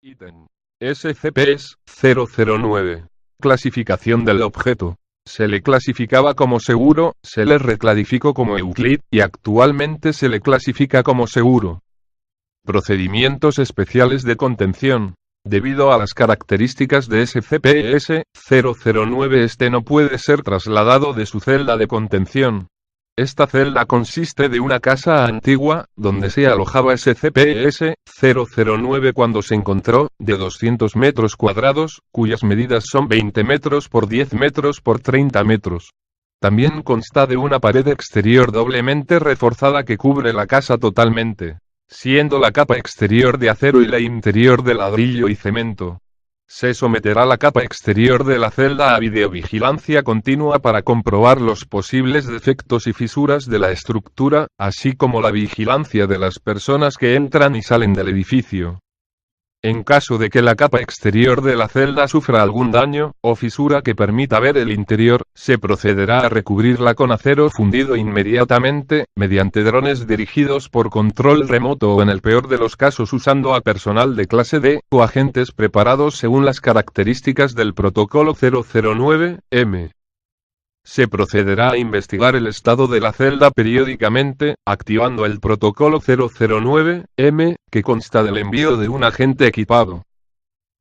Ítem. SCP-009. Clasificación del objeto. Se le clasificaba como seguro, se le reclasificó como Euclid, y actualmente se le clasifica como seguro. Procedimientos especiales de contención. Debido a las características de SCP-009, este no puede ser trasladado de su celda de contención. Esta celda consiste de una casa antigua, donde se alojaba SCP-009 cuando se encontró, de 200 metros cuadrados, cuyas medidas son 20 metros por 10 metros por 30 metros. También consta de una pared exterior doblemente reforzada que cubre la casa totalmente, siendo la capa exterior de acero y la interior de ladrillo y cemento. Se someterá la capa exterior de la celda a videovigilancia continua para comprobar los posibles defectos y fisuras de la estructura, así como la vigilancia de las personas que entran y salen del edificio. En caso de que la capa exterior de la celda sufra algún daño, o fisura que permita ver el interior, se procederá a recubrirla con acero fundido inmediatamente, mediante drones dirigidos por control remoto o en el peor de los casos usando a personal de clase D, o agentes preparados según las características del protocolo 009-M. Se procederá a investigar el estado de la celda periódicamente, activando el protocolo 009-M, que consta del envío de un agente equipado.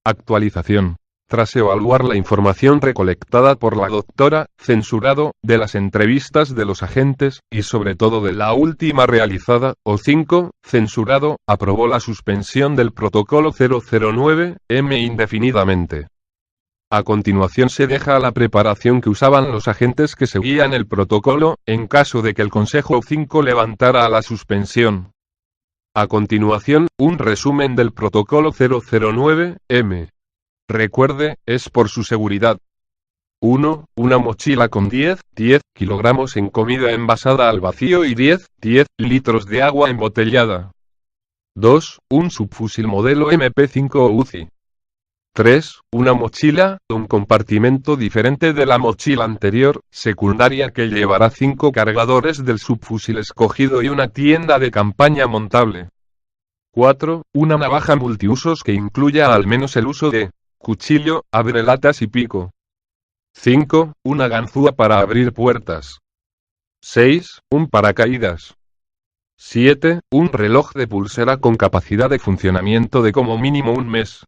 Actualización. Tras evaluar la información recolectada por la doctora, censurado, de las entrevistas de los agentes, y sobre todo de la última realizada, O5, censurado, aprobó la suspensión del protocolo 009-M indefinidamente. A continuación se deja la preparación que usaban los agentes que seguían el protocolo, en caso de que el Consejo 5 levantara la suspensión. A continuación, un resumen del protocolo 009-M. Recuerde, es por su seguridad. 1. Una mochila con 10 kilogramos en comida envasada al vacío y 10 litros de agua embotellada. 2. Un subfusil modelo MP5 Uzi. 3. Una mochila, un compartimento diferente de la mochila anterior, secundaria que llevará 5 cargadores del subfusil escogido y una tienda de campaña montable. 4. Una navaja multiusos que incluya al menos el uso de cuchillo, abrelatas y pico. 5. Una ganzúa para abrir puertas. 6. Un paracaídas. 7. Un reloj de pulsera con capacidad de funcionamiento de como mínimo un mes.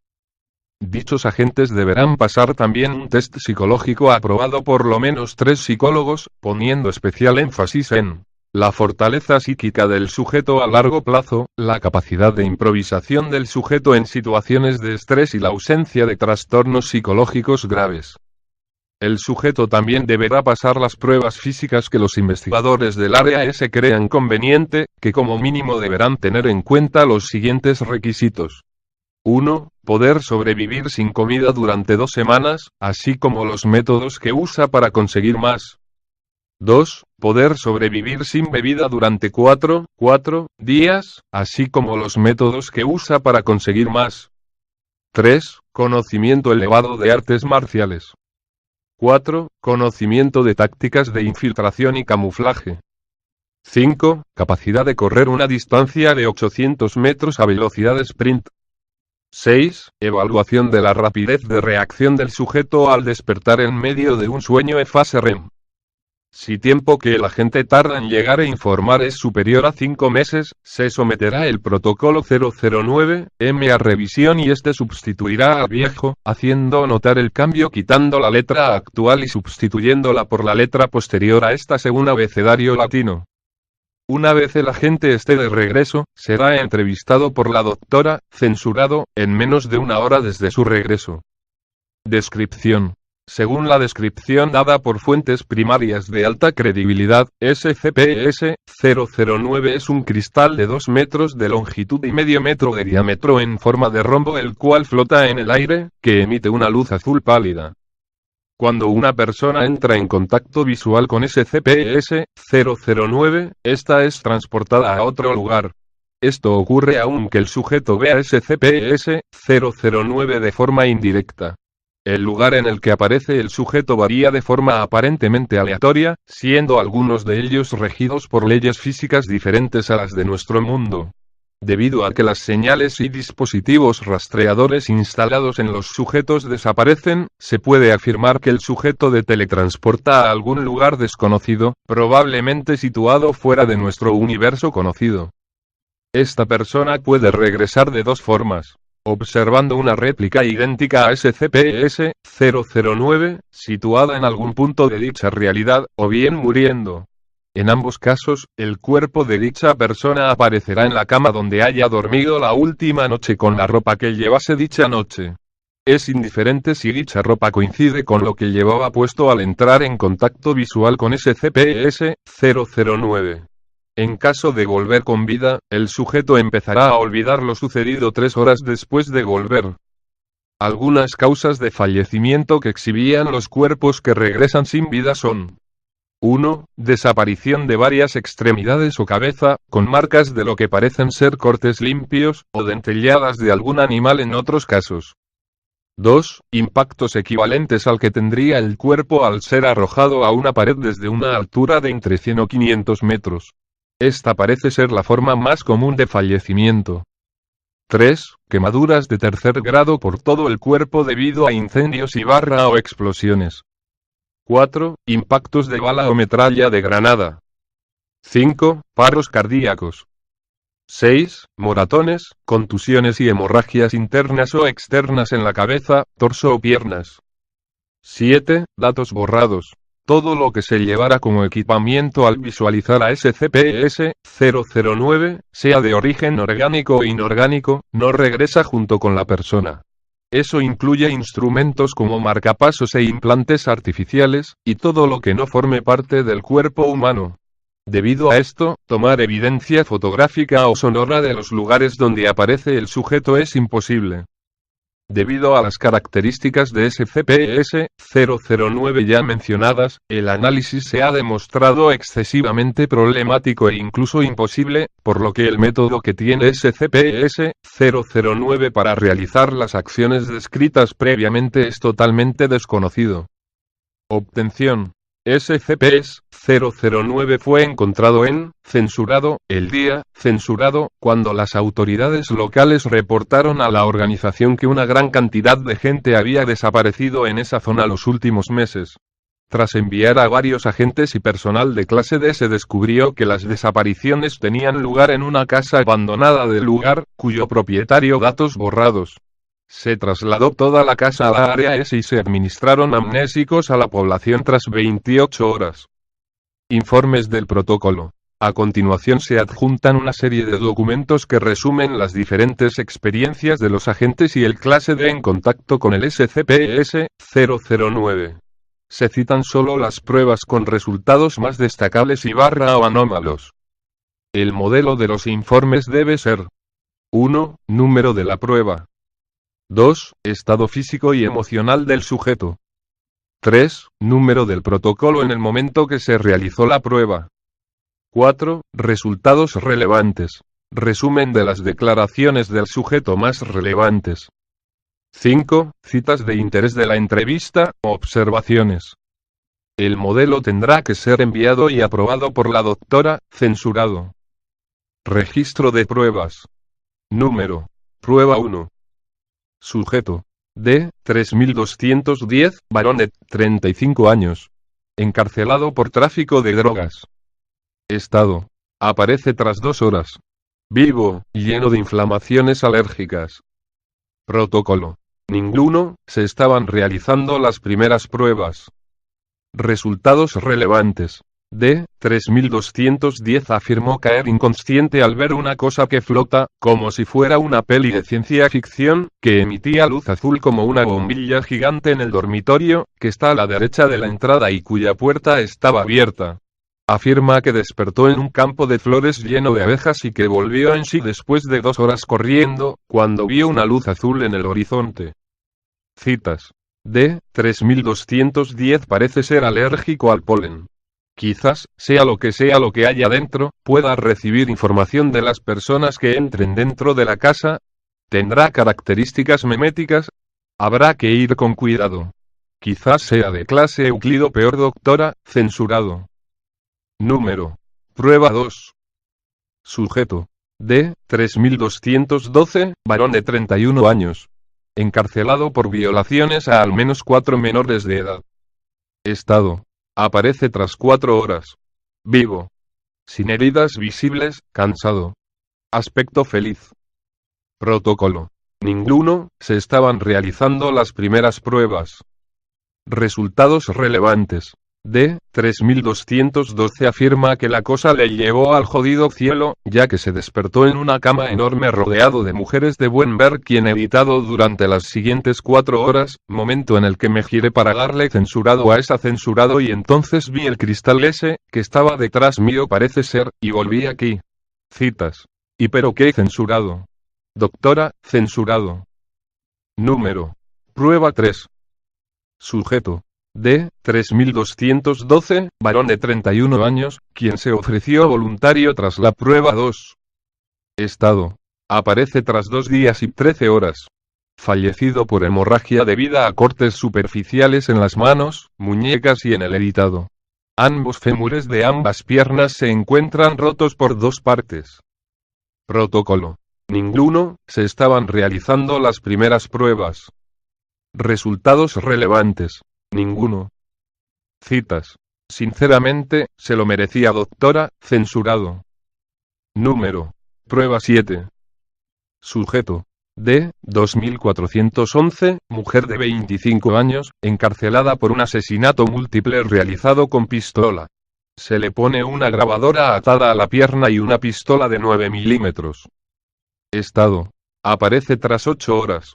Dichos agentes deberán pasar también un test psicológico aprobado por lo menos 3 psicólogos, poniendo especial énfasis en la fortaleza psíquica del sujeto a largo plazo, la capacidad de improvisación del sujeto en situaciones de estrés y la ausencia de trastornos psicológicos graves. El sujeto también deberá pasar las pruebas físicas que los investigadores del área S crean conveniente, que como mínimo deberán tener en cuenta los siguientes requisitos. 1. Poder sobrevivir sin comida durante 2 semanas, así como los métodos que usa para conseguir más. 2. Poder sobrevivir sin bebida durante 4 días, así como los métodos que usa para conseguir más. 3. Conocimiento elevado de artes marciales. 4. Conocimiento de tácticas de infiltración y camuflaje. 5. Capacidad de correr una distancia de 800 metros a velocidad sprint. 6. Evaluación de la rapidez de reacción del sujeto al despertar en medio de un sueño en fase REM. Si tiempo que el agente tarda en llegar a informar es superior a 5 meses, se someterá el protocolo 009-M a revisión y este sustituirá al viejo, haciendo notar el cambio quitando la letra actual y sustituyéndola por la letra posterior a esta según abecedario latino. Una vez el agente esté de regreso, será entrevistado por la doctora, censurado, en menos de 1 hora desde su regreso. Descripción. Según la descripción dada por fuentes primarias de alta credibilidad, SCP-009 es un cristal de 2 metros de longitud y medio metro de diámetro en forma de rombo el cual flota en el aire, que emite una luz azul pálida. Cuando una persona entra en contacto visual con SCP-009, esta es transportada a otro lugar. Esto ocurre aunque el sujeto vea SCP-009 de forma indirecta. El lugar en el que aparece el sujeto varía de forma aparentemente aleatoria, siendo algunos de ellos regidos por leyes físicas diferentes a las de nuestro mundo. Debido a que las señales y dispositivos rastreadores instalados en los sujetos desaparecen, se puede afirmar que el sujeto de teletransporta a algún lugar desconocido, probablemente situado fuera de nuestro universo conocido. Esta persona puede regresar de dos formas: observando una réplica idéntica a SCP-009, situada en algún punto de dicha realidad, o bien muriendo. En ambos casos, el cuerpo de dicha persona aparecerá en la cama donde haya dormido la última noche con la ropa que llevase dicha noche. Es indiferente si dicha ropa coincide con lo que llevaba puesto al entrar en contacto visual con SCP-009. En caso de volver con vida, el sujeto empezará a olvidar lo sucedido 3 horas después de volver. Algunas causas de fallecimiento que exhibían los cuerpos que regresan sin vida son: 1. Desaparición de varias extremidades o cabeza, con marcas de lo que parecen ser cortes limpios, o dentelladas de algún animal en otros casos. 2. Impactos equivalentes al que tendría el cuerpo al ser arrojado a una pared desde una altura de entre 100 o 500 metros. Esta parece ser la forma más común de fallecimiento. 3. Quemaduras de tercer grado por todo el cuerpo debido a incendios o explosiones. 4. Impactos de bala o metralla de granada. 5. Paros cardíacos. 6. Moratones, contusiones y hemorragias internas o externas en la cabeza, torso o piernas. 7. Datos borrados. Todo lo que se llevara como equipamiento al visualizar a SCP-009, sea de origen orgánico o inorgánico, no regresa junto con la persona. Eso incluye instrumentos como marcapasos e implantes artificiales, y todo lo que no forme parte del cuerpo humano. Debido a esto, tomar evidencia fotográfica o sonora de los lugares donde aparece el sujeto es imposible. Debido a las características de SCP-009 ya mencionadas, el análisis se ha demostrado excesivamente problemático e incluso imposible, por lo que el método que tiene SCP-009 para realizar las acciones descritas previamente es totalmente desconocido. Obtención. SCP-009 fue encontrado censurado, el día, censurado, cuando las autoridades locales reportaron a la organización que una gran cantidad de gente había desaparecido en esa zona los últimos meses. Tras enviar a varios agentes y personal de clase D, se descubrió que las desapariciones tenían lugar en una casa abandonada del lugar, cuyo propietario datos borrados. Se trasladó toda la casa a la área S y se administraron amnésicos a la población tras 28 horas. Informes del protocolo. A continuación se adjuntan una serie de documentos que resumen las diferentes experiencias de los agentes y el clase D en contacto con el SCP-009. Se citan solo las pruebas con resultados más destacables o anómalos. El modelo de los informes debe ser: 1. Número de la prueba. 2. Estado físico y emocional del sujeto. 3. Número del protocolo en el momento que se realizó la prueba. 4. Resultados relevantes. Resumen de las declaraciones del sujeto más relevantes. 5. Citas de interés de la entrevista, observaciones. El modelo tendrá que ser enviado y aprobado por la doctora, censurado. Registro de pruebas. Número. Prueba 1. Sujeto. D. 3210, varón de 35 años. Encarcelado por tráfico de drogas. Estado. Aparece tras 2 horas. Vivo, lleno de inflamaciones alérgicas. Protocolo. Ninguno, se estaban realizando las primeras pruebas. Resultados relevantes. D. 3210 afirmó caer inconsciente al ver una cosa que flota, como si fuera una peli de ciencia ficción, que emitía luz azul como una bombilla gigante en el dormitorio, que está a la derecha de la entrada y cuya puerta estaba abierta. Afirma que despertó en un campo de flores lleno de abejas y que volvió en sí después de 2 horas corriendo, cuando vio una luz azul en el horizonte. Citas. D. 3210 parece ser alérgico al polen. Quizás, sea lo que haya dentro, pueda recibir información de las personas que entren dentro de la casa. Tendrá características meméticas. Habrá que ir con cuidado. Quizás sea de clase Euclido, peor doctora, censurado. Número. Prueba 2. Sujeto. D. 3212, varón de 31 años. Encarcelado por violaciones a al menos 4 menores de edad. Estado. Aparece tras 4 horas. Vivo. Sin heridas visibles, cansado. Aspecto feliz. Protocolo. Ninguno, se estaban realizando las primeras pruebas. Resultados relevantes. D. 3212 afirma que la cosa le llevó al jodido cielo, ya que se despertó en una cama enorme rodeado de mujeres de buen ver, quien editado durante las siguientes 4 horas, momento en el que me giré para darle censurado a esa censurado y entonces vi el cristal ese, que estaba detrás mío parece ser, y volví aquí. Citas. ¿Y pero qué censurado? Doctora, censurado. Número. Prueba 3. Sujeto. D. 3212, varón de 31 años, quien se ofreció voluntario tras la prueba 2. Estado. Aparece tras 2 días y 13 horas. Fallecido por hemorragia debida a cortes superficiales en las manos, muñecas y en el editado. Ambos fémures de ambas piernas se encuentran rotos por 2 partes. Protocolo. Ninguno, se estaban realizando las primeras pruebas. Resultados relevantes. Ninguno. Citas. Sinceramente, se lo merecía doctora, censurado. Número. Prueba 7. Sujeto. D. 2411, mujer de 25 años, encarcelada por un asesinato múltiple realizado con pistola. Se le pone una grabadora atada a la pierna y una pistola de 9 milímetros. Estado. Aparece tras 8 horas.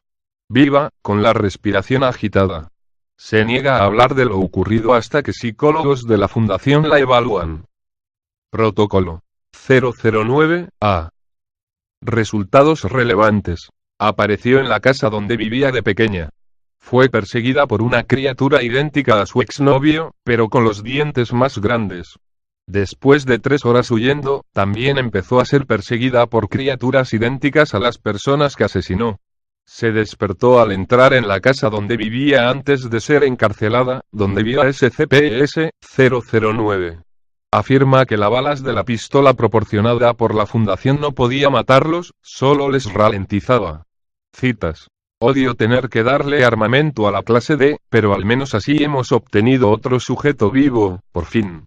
Viva, con la respiración agitada. Se niega a hablar de lo ocurrido hasta que psicólogos de la fundación la evalúan. Protocolo. 009-A. Resultados relevantes. Apareció en la casa donde vivía de pequeña. Fue perseguida por una criatura idéntica a su exnovio, pero con los dientes más grandes. Después de 3 horas huyendo, también empezó a ser perseguida por criaturas idénticas a las personas que asesinó. Se despertó al entrar en la casa donde vivía antes de ser encarcelada, donde vio a SCP-S-009. Afirma que las balas de la pistola proporcionada por la fundación no podía matarlos, solo les ralentizaba. Citas. Odio tener que darle armamento a la clase D, pero al menos así hemos obtenido otro sujeto vivo, por fin.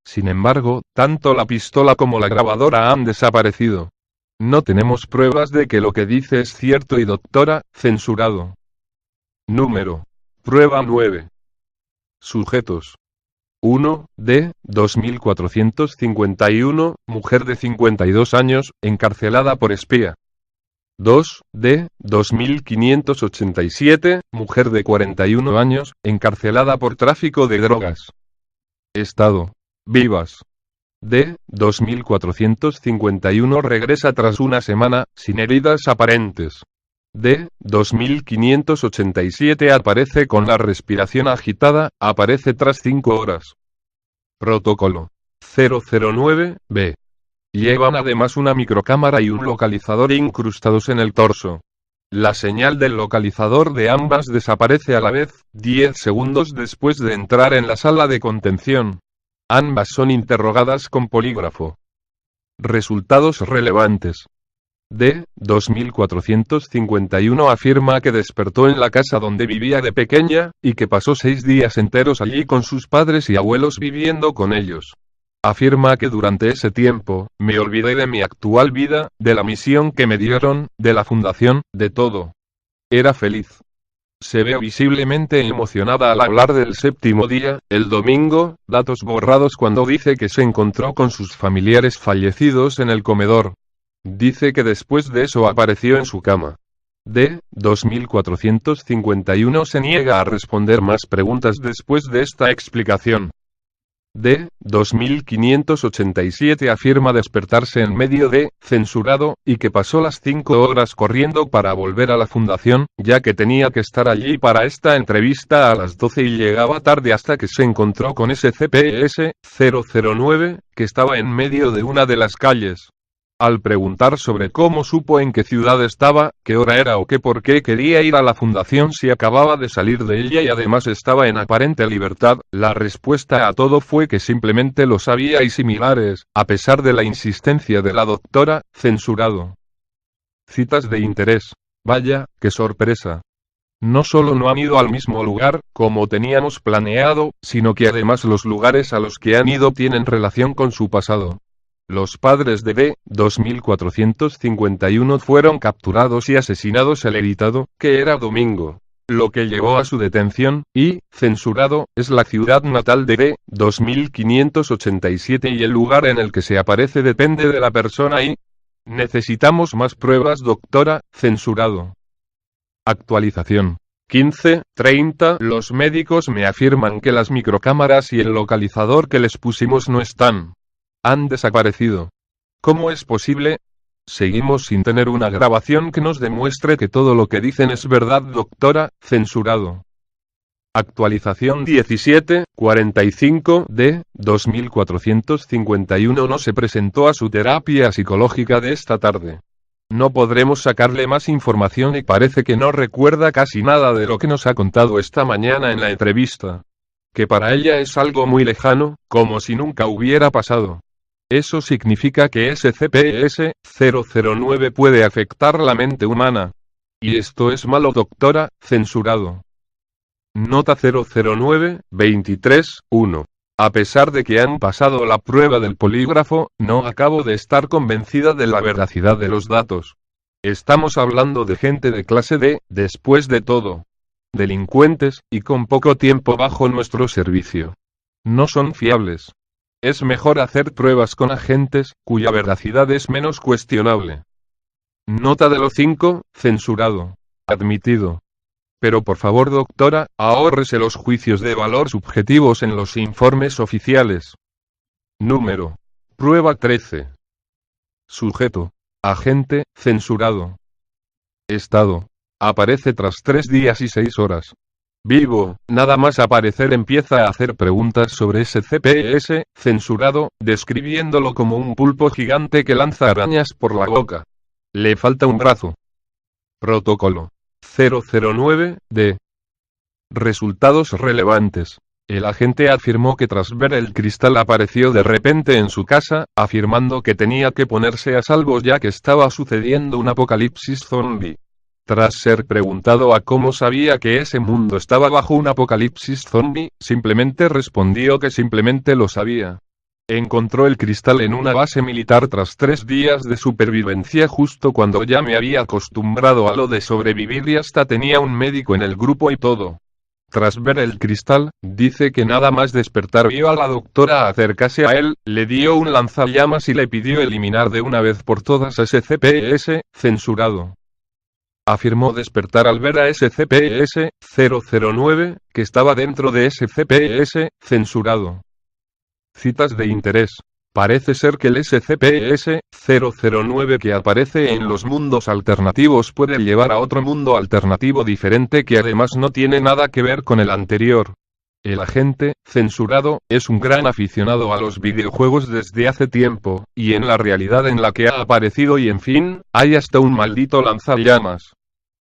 Sin embargo, tanto la pistola como la grabadora han desaparecido. No tenemos pruebas de que lo que dice es cierto y doctora, censurado. Número. Prueba 9. Sujetos. 1. D. 2451, mujer de 52 años, encarcelada por espía. 2. D. 2587, mujer de 41 años, encarcelada por tráfico de drogas. Estado. Vivas. D. 2451 regresa tras una semana, sin heridas aparentes. D. 2587 aparece con la respiración agitada, aparece tras 5 horas. Protocolo. 009-B. Llevan además una microcámara y un localizador incrustados en el torso. La señal del localizador de ambas desaparece a la vez, 10 segundos después de entrar en la sala de contención. Ambas son interrogadas con polígrafo. Resultados relevantes. D. 2451 afirma que despertó en la casa donde vivía de pequeña, y que pasó 6 días enteros allí con sus padres y abuelos viviendo con ellos. Afirma que durante ese tiempo, me olvidé de mi actual vida, de la misión que me dieron, de la fundación, de todo. Era feliz. Se ve visiblemente emocionada al hablar del 7º día, el domingo, datos borrados cuando dice que se encontró con sus familiares fallecidos en el comedor. Dice que después de eso apareció en su cama. D. 2451 se niega a responder más preguntas después de esta explicación. D. 2587 afirma despertarse en medio de, censurado, y que pasó las 5 horas corriendo para volver a la fundación, ya que tenía que estar allí para esta entrevista a las 12 y llegaba tarde hasta que se encontró con SCP-S-009, que estaba en medio de una de las calles. Al preguntar sobre cómo supo en qué ciudad estaba, qué hora era o qué por qué quería ir a la fundación si acababa de salir de ella y además estaba en aparente libertad, la respuesta a todo fue que simplemente lo sabía y similares, a pesar de la insistencia de la doctora, censurado. Citas de interés. Vaya, qué sorpresa. No solo no han ido al mismo lugar, como teníamos planeado, sino que además los lugares a los que han ido tienen relación con su pasado. Los padres de B. 2451 fueron capturados y asesinados el editado, que era domingo. Lo que llevó a su detención, y, censurado, es la ciudad natal de B. 2587 y el lugar en el que se aparece depende de la persona y... Necesitamos más pruebas, doctora, censurado. Actualización. 15:30. Los médicos me afirman que las microcámaras y el localizador que les pusimos no están. Han desaparecido. ¿Cómo es posible? Seguimos sin tener una grabación que nos demuestre que todo lo que dicen es verdad, doctora, censurado. Actualización 17:45 de 2451 no se presentó a su terapia psicológica de esta tarde. No podremos sacarle más información y parece que no recuerda casi nada de lo que nos ha contado esta mañana en la entrevista. Que para ella es algo muy lejano, como si nunca hubiera pasado. Eso significa que SCP-009 puede afectar la mente humana. Y esto es malo, doctora, censurado. Nota 009-23-1. A pesar de que han pasado la prueba del polígrafo, no acabo de estar convencida de la veracidad de los datos. Estamos hablando de gente de clase D, después de todo. Delincuentes, y con poco tiempo bajo nuestro servicio. No son fiables. Es mejor hacer pruebas con agentes, cuya veracidad es menos cuestionable. Nota de lo 5, censurado. Admitido. Pero por favor, doctora, ahórrese los juicios de valor subjetivos en los informes oficiales. Número. Prueba 13. Sujeto. Agente, censurado. Estado. Aparece tras 3 días y 6 horas. Vivo, nada más aparecer empieza a hacer preguntas sobre SCP-S, censurado, describiéndolo como un pulpo gigante que lanza arañas por la boca. Le falta un brazo. Protocolo. 009, de resultados relevantes. El agente afirmó que tras ver el cristal apareció de repente en su casa, afirmando que tenía que ponerse a salvo ya que estaba sucediendo un apocalipsis zombie. Tras ser preguntado a cómo sabía que ese mundo estaba bajo un apocalipsis zombie, simplemente respondió que simplemente lo sabía. Encontró el cristal en una base militar tras 3 días de supervivencia justo cuando ya me había acostumbrado a lo de sobrevivir y hasta tenía un médico en el grupo y todo. Tras ver el cristal, dice que nada más despertar vio a la doctora acercarse a él, le dio un lanzallamas y le pidió eliminar de una vez por todas SCP-S, censurado. Afirmó despertar al ver a SCP-S-009, que estaba dentro de SCP-S, censurado. Citas de interés. Parece ser que el SCP-S-009 que aparece en los mundos alternativos puede llevar a otro mundo alternativo diferente que además no tiene nada que ver con el anterior. El agente, censurado, es un gran aficionado a los videojuegos desde hace tiempo, y en la realidad en la que ha aparecido y en fin, hay hasta un maldito lanzallamas.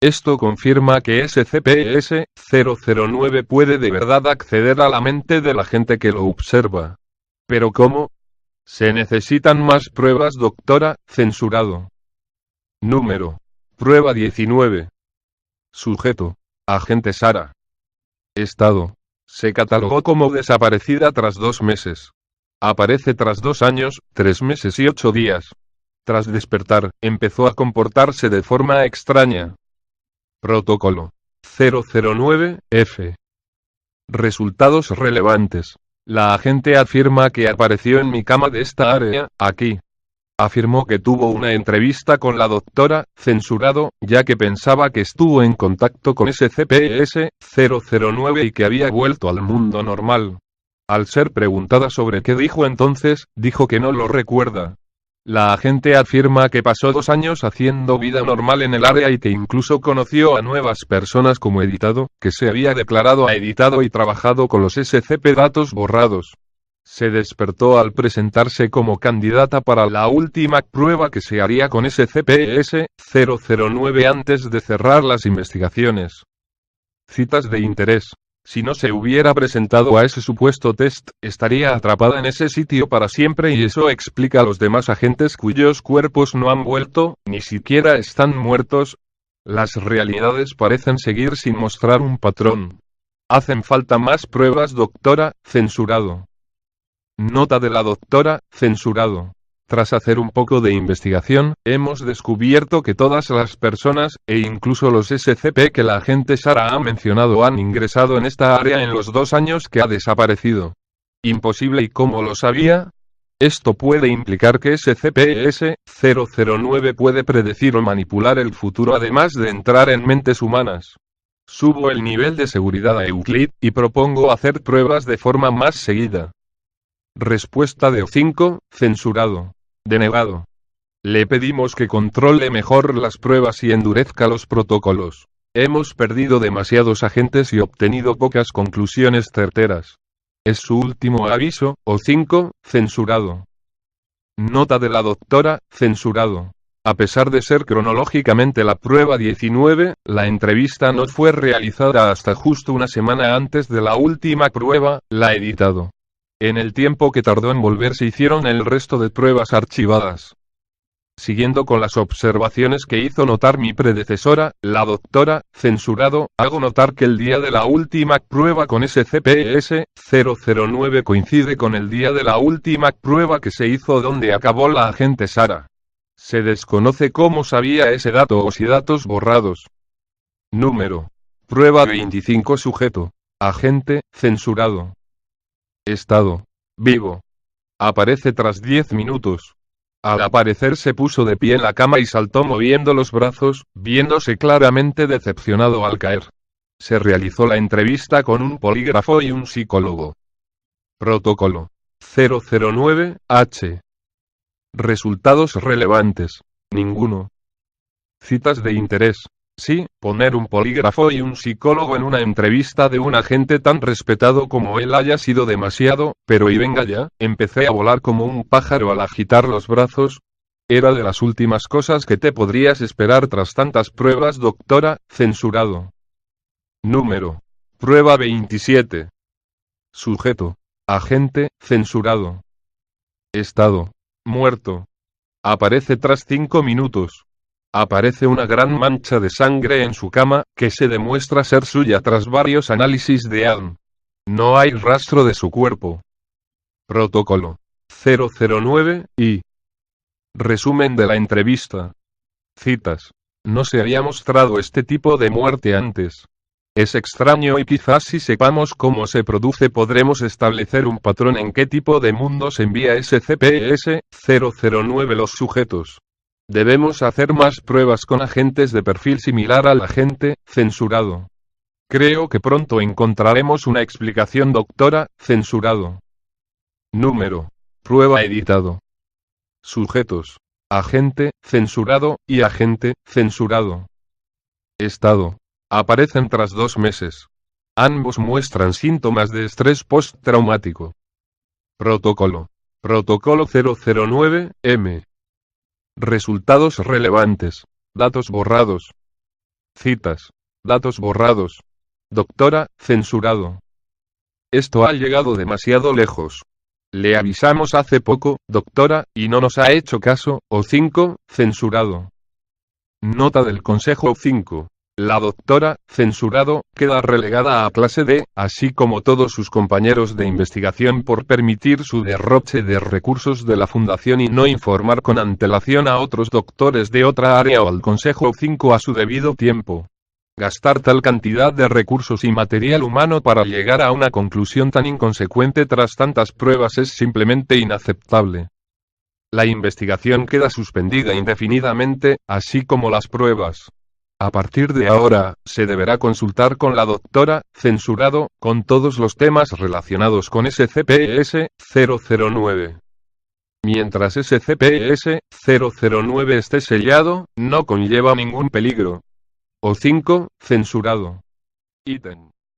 Esto confirma que SCP-S-009 puede de verdad acceder a la mente de la gente que lo observa. ¿Pero cómo? Se necesitan más pruebas, doctora, censurado. Número. Prueba 19. Sujeto. Agente Sara. Estado. Se catalogó como desaparecida tras 2 meses. Aparece tras 2 años, 3 meses y 8 días. Tras despertar, empezó a comportarse de forma extraña. Protocolo. 009-F. Resultados relevantes. La agente afirma que apareció en mi cama de esta área, aquí. Afirmó que tuvo una entrevista con la doctora, censurado, ya que pensaba que estuvo en contacto con SCP-S-009 y que había vuelto al mundo normal. Al ser preguntada sobre qué dijo entonces, dijo que no lo recuerda. La agente afirma que pasó 2 años haciendo vida normal en el área y que incluso conoció a nuevas personas como editado, que se había declarado a editado y trabajado con los SCP datos borrados. Se despertó al presentarse como candidata para la última prueba que se haría con SCP-009 antes de cerrar las investigaciones. Citas de interés. Si no se hubiera presentado a ese supuesto test, estaría atrapada en ese sitio para siempre y eso explica a los demás agentes cuyos cuerpos no han vuelto, ni siquiera están muertos. Las realidades parecen seguir sin mostrar un patrón. Hacen falta más pruebas, doctora. Censurado. Nota de la doctora. Censurado. Tras hacer un poco de investigación, hemos descubierto que todas las personas, e incluso los SCP que la agente Sara ha mencionado, han ingresado en esta área en los 2 años que ha desaparecido. Imposible. ¿Y cómo lo sabía? Esto puede implicar que SCP-009 puede predecir o manipular el futuro además de entrar en mentes humanas. Subo el nivel de seguridad a Euclid, y propongo hacer pruebas de forma más seguida. Respuesta de O5, censurado. Denegado. Le pedimos que controle mejor las pruebas y endurezca los protocolos. Hemos perdido demasiados agentes y obtenido pocas conclusiones certeras. Es su último aviso. O5, censurado. Nota de la doctora. Censurado. A pesar de ser cronológicamente la prueba 19, la entrevista no fue realizada hasta justo una semana antes de la última prueba, la editado. En el tiempo que tardó en volverse hicieron el resto de pruebas archivadas. Siguiendo con las observaciones que hizo notar mi predecesora, la doctora, censurado, hago notar que el día de la última prueba con SCP-009 coincide con el día de la última prueba que se hizo donde acabó la agente Sara. Se desconoce cómo sabía ese dato o si datos borrados. Número. Prueba 25. Sujeto. Agente, censurado. Estado. Vivo. Aparece tras 10 minutos. Al aparecer se puso de pie en la cama y saltó moviendo los brazos, viéndose claramente decepcionado al caer. Se realizó la entrevista con un polígrafo y un psicólogo. Protocolo. 009-H. Resultados relevantes. Ninguno. Citas de interés. Sí, poner un polígrafo y un psicólogo en una entrevista de un agente tan respetado como él haya sido demasiado, pero y venga ya, empecé a volar como un pájaro al agitar los brazos. Era de las últimas cosas que te podrías esperar tras tantas pruebas, doctora. Censurado. Número. Prueba 27. Sujeto. Agente, censurado. Estado. Muerto. Aparece tras 5 minutos. Aparece una gran mancha de sangre en su cama, que se demuestra ser suya tras varios análisis de ADN. No hay rastro de su cuerpo. Protocolo. 009, y resumen de la entrevista. Citas. No se había mostrado este tipo de muerte antes. Es extraño y quizás si sepamos cómo se produce podremos establecer un patrón en qué tipo de mundos envía SCP-009 los sujetos. Debemos hacer más pruebas con agentes de perfil similar al agente, censurado. Creo que pronto encontraremos una explicación, doctora. Censurado. Número. Prueba editado. Sujetos. Agente, censurado, y agente, censurado. Estado. Aparecen tras 2 meses. Ambos muestran síntomas de estrés postraumático. Protocolo. Protocolo 009-M. Resultados relevantes. Datos borrados. Citas. Datos borrados. Doctora, censurado. Esto ha llegado demasiado lejos. Le avisamos hace poco, doctora, y no nos ha hecho caso. O5, censurado. Nota del Consejo O5. La doctora, censurado, queda relegada a clase D, así como todos sus compañeros de investigación por permitir su derroche de recursos de la Fundación y no informar con antelación a otros doctores de otra área o al Consejo O5 a su debido tiempo. Gastar tal cantidad de recursos y material humano para llegar a una conclusión tan inconsecuente tras tantas pruebas es simplemente inaceptable. La investigación queda suspendida indefinidamente, así como las pruebas. A partir de ahora, se deberá consultar con la doctora, censurado, con todos los temas relacionados con SCP-009. Mientras SCP-009 esté sellado, no conlleva ningún peligro. O5, censurado. Ítem.